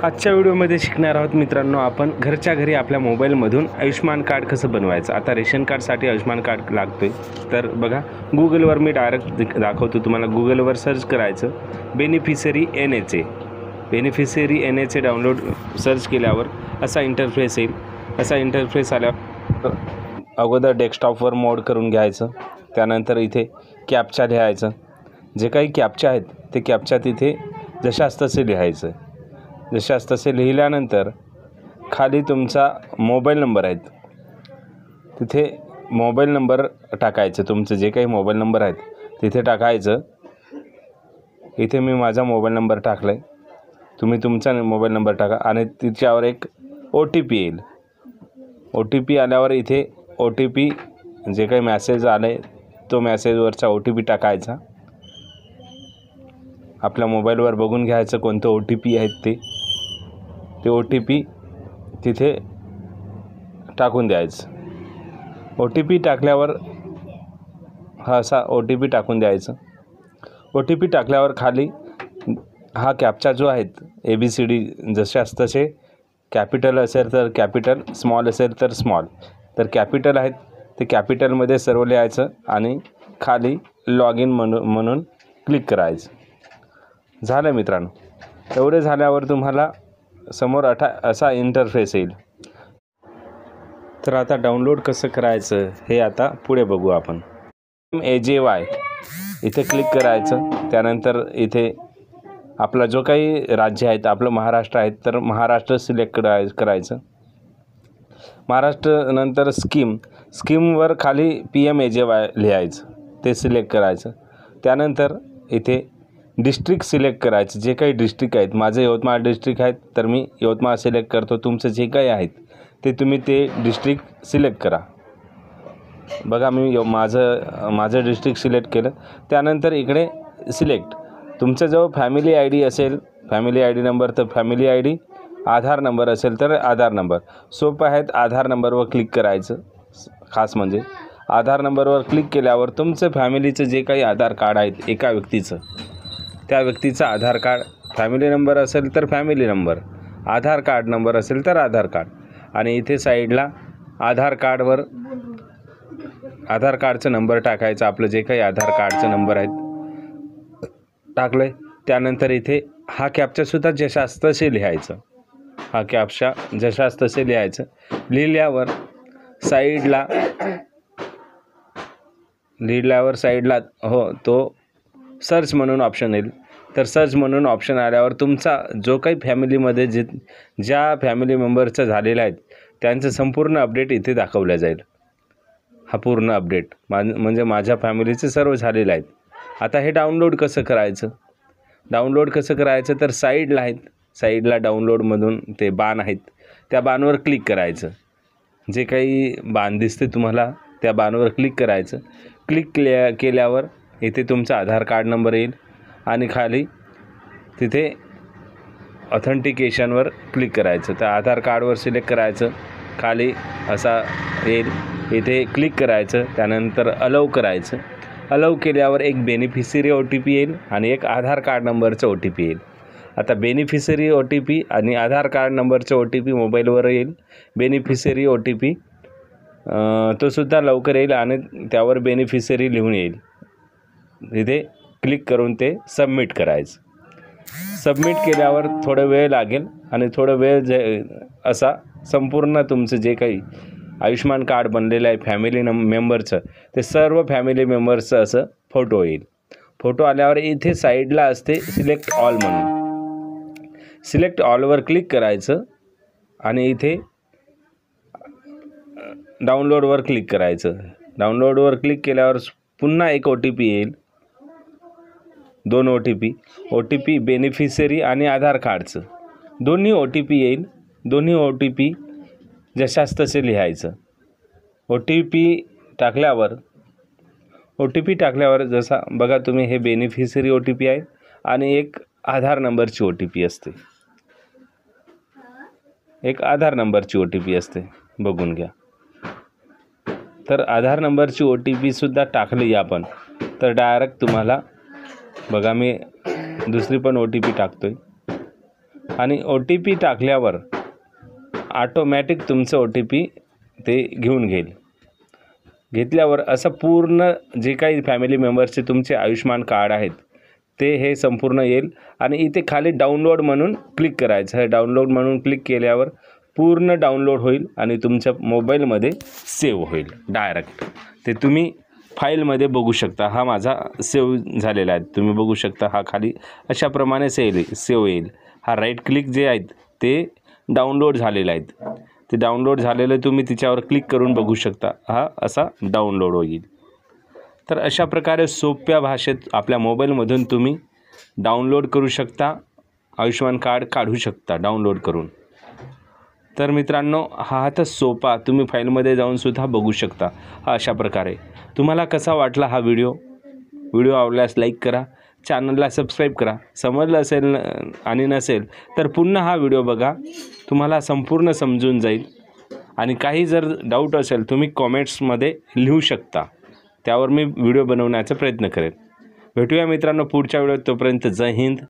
आजच्या व्हिडिओमध्ये शिकणार आहोत मित्रांनो आपण घरच्या घरी आपल्या मोबाईलमधून आयुष्मान कार्ड कसं बनवायचं। आता रेशन कार्डसाठी आयुष्मान कार्ड लागतोय तर बघा गूगलवर मी डायरेक्ट दाखवतो तुम्हाला। गूगलवर सर्च करायचं बेनिफिशरी NHA डाउनलोड सर्च केल्यावर असा इंटरफेस येईल। असा इंटरफेस आल्यावर अगोदर डेस्कटॉपवर मोड करून घ्यायचं, त्यानंतर इथे कॅप्चा लिहायचं। जे काही कॅप्चा आहेत ते कॅप्चा तिथे जशास तसे लिहायचं। जशास तसे लिहिल्यानंतर खाली तुमचा मोबाईल नंबर आहे तिथे मोबाईल नंबर टाकायचं। तुमचं जे काही मोबाईल नंबर आहेत तिथे टाकायचं। इथे मी माझा मोबाईल नंबर टाकलाय, तुम्ही तुमचा मोबाईल नंबर टाका आणि तिच्यावर एक OTP येईल। OTP आल्यावर इथे OTP जे काही मेसेज आले तो मेसेजवरचा OTP टाकायचा। आपल्या मोबाईलवर बघून घ्यायचं कोणतं OTP आहेत ते OTP तिथे टाकून द्यायचं। OTP टाकल्यावर हा असा OTP टाकून द्यायचं। OTP टाकल्यावर खाली हा कॅप्चा जो आहे ABCD जशास तसे कॅपिटल असेल तर कॅपिटल, स्मॉल असेल तर स्मॉल, तर कॅपिटल आहेत ते कॅपिटलमध्ये सर्व लिहायचं आणि खाली लॉग इन म्हणून क्लिक करायचं। झालं मित्रांनो, एवढे झाल्यावर तुम्हाला समोर असा इंटरफेस येईल। तर आता डाउनलोड कसं करायचं हे आता पुढे बघू आपण। AJY इथे क्लिक करायचं, त्यानंतर इथे आपला जो काही राज्य आहे आपलं महाराष्ट्र आहे तर महाराष्ट्र सिलेक्ट करायचं। महाराष्ट्र नंतर स्कीमवर खाली PMAJY लिहायचं, ते सिलेक्ट करायचं। त्यानंतर इथे डिस्ट्रिक्ट सिलेक्ट करायचं। जे काही डिस्ट्रिक्ट आहेत, माझं यवतमाळ डिस्ट्रिक्ट आहेत तर मी यवतमाळ सिलेक्ट करतो। तुमचं जे काही आहेत ते तुम्ही ते डिस्ट्रिक्ट सिलेक्ट करा। बघा मी माझं डिस्ट्रिक्ट सिलेक्ट केलं। त्यानंतर इकडे सिलेक्ट तुमचं जो फॅमिली ID असेल, फॅमिली ID नंबर तर फॅमिली ID, आधार नंबर असेल तर आधार नंबर। सोपं आहेत, आधार नंबरवर क्लिक करायचं। खास म्हणजे आधार नंबरवर क्लिक केल्यावर तुमचं फॅमिलीचं जे काही आधार कार्ड आहेत एका व्यक्तीचं, त्या व्यक्तीचं आधार कार्ड, फॅमिली नंबर असेल तर फॅमिली नंबर, आधार कार्ड नंबर असेल तर आधार कार्ड, आणि इथे साईडला आधार कार्डचं नंबर टाकायचं। आपलं जे काही आधार कार्डचं नंबर आहेत टाकलं आहे। त्यानंतर इथे हा कॅप्चासुद्धा जशास तसे लिहायचं। हा कॅप्चा जशास तसे लिहायचं। लिहिल्यावर साईडला तो सर्च म्हणून ऑप्शन येईल। तर सर्च म्हणून ऑप्शन आल्यावर तुमचा जो काही फॅमिलीमध्ये ज्या फॅमिली मेंबरचं झालेलं आहे त्यांचं संपूर्ण अपडेट इथे दाखवलं जाईल। हा पूर्ण अपडेट म्हणजे माझ्या फॅमिलीचे सर्व झालेलं आहेत। आता हे डाउनलोड कसं करायचं तर साईडला डाउनलोडमधून ते बाण आहेत त्या बाणवर क्लिक करायचं। जे काही बाण दिसते तुम्हाला त्या बाणवर क्लिक करायचं। क्लिक केल्यावर इथे तुमचा आधार कार्ड नंबर येईल आणि खाली तिथे ऑथेंटिकेशनवर क्लिक करायचं। तर आधार कार्डवर सिलेक्ट करायचं, खाली असा येईल, इथे क्लिक करायचं। त्यानंतर अलाउ करायचं। अलाउ केल्यावर एक बेनिफिशरी OTP येईल आणि एक आधार कार्ड नंबरचं OTP येईल। आता बेनिफिशरी OTP आणि आधार कार्ड नंबरचं OTP मोबाईलवर येईल। बेनिफिशरी OTP तो सुद्धा लवकर येईल आणि त्यावर बेनिफिशरी लिहून येईल। इथे क्लिक करून ते सबमिट करायचं। सबमिट केल्यावर थोडा वेळ लागेल आणि थोडा वेळ असा संपूर्ण तुमचं जे काही आयुष्मान कार्ड बनलेलं आहे फॅमिली मेंबरचं ते सर्व फॅमिली मेंबर्सचं असं फोटो येईल। फोटो आल्यावर इथे साईडला असते सिलेक्ट ऑल म्हणून, सिलेक्ट ऑलवर क्लिक करायचं आणि इथे डाउनलोडवर क्लिक करायचं। डाउनलोडवर क्लिक केल्यावर पुन्हा एक OTP येईल, 2 OTP बेनिफिशरी आणि आधार कार्डचं दोन्ही OTP येईल। दोन्ही OTP जशास तसे लिहायचं। OTP टाकल्यावर जसा बघा तुम्ही हे बेनिफिशरी OTP आहे आणि एक आधार नंबरची OTP असते, बघून घ्या। तर आधार नंबरची OTP सुद्धा टाकली आपण तर डायरेक्ट तुम्हाला बघा मी दुसरी पण OTP टाकतोय। आणि OTP टाकल्यावर ऑटोमॅटिक तुमचं OTP ते घेऊन घेतल्यावर असं पूर्ण जे काही फॅमिली मेंबर्सचे तुमचे आयुष्यमान कार्ड आहेत ते हे संपूर्ण येईल आणि इथे खाली डाउनलोड म्हणून क्लिक करायचं आहे. डाउनलोड म्हणून क्लिक केल्यावर पूर्ण डाउनलोड होईल आणि तुमच्या मोबाईलमध्ये सेव्ह होईल डायरेक्ट. ते तुम्ही फाईलमध्ये बघू शकता. हा माझा सेव्ह झालेला आहे, तुम्ही बघू शकता. हा खाली अशाप्रमाणे सेव्ह येईल. हा राईट क्लिक जे आहेत ते डाउनलोड झालेले आहेत. ते डाउनलोड झालेलं तुम्ही तिच्यावर क्लिक करून बघू शकता. हा असा डाउनलोड होईल. तर अशा प्रकारे सोप्या भाषेत आपल्या मोबाईलमधून तुम्ही डाउनलोड करू शकता, आयुष्यमान कार्ड काढू शकता डाउनलोड करून. तर मित्रांनो, हा तर सोपा तुम्ही फाईलमध्ये जाऊनसुद्धा बघू शकता. हा अशा प्रकारे. तुम्हाला कसा वाटला हा व्हिडिओ आवडल्यास लाईक करा, चॅनलला सबस्क्राईब करा. समजलं असेल आणि नसेल तर पुन्हा हा व्हिडिओ बघा, तुम्हाला संपूर्ण समजून जाईल. आणि काही जर डाऊट असेल तुम्ही कॉमेंट्समध्ये लिहू शकता, त्यावर मी व्हिडिओ बनवण्याचा प्रयत्न करेन. भेटूया मित्रांनो पुढच्या व्हिडिओत. तोपर्यंत जय हिंद.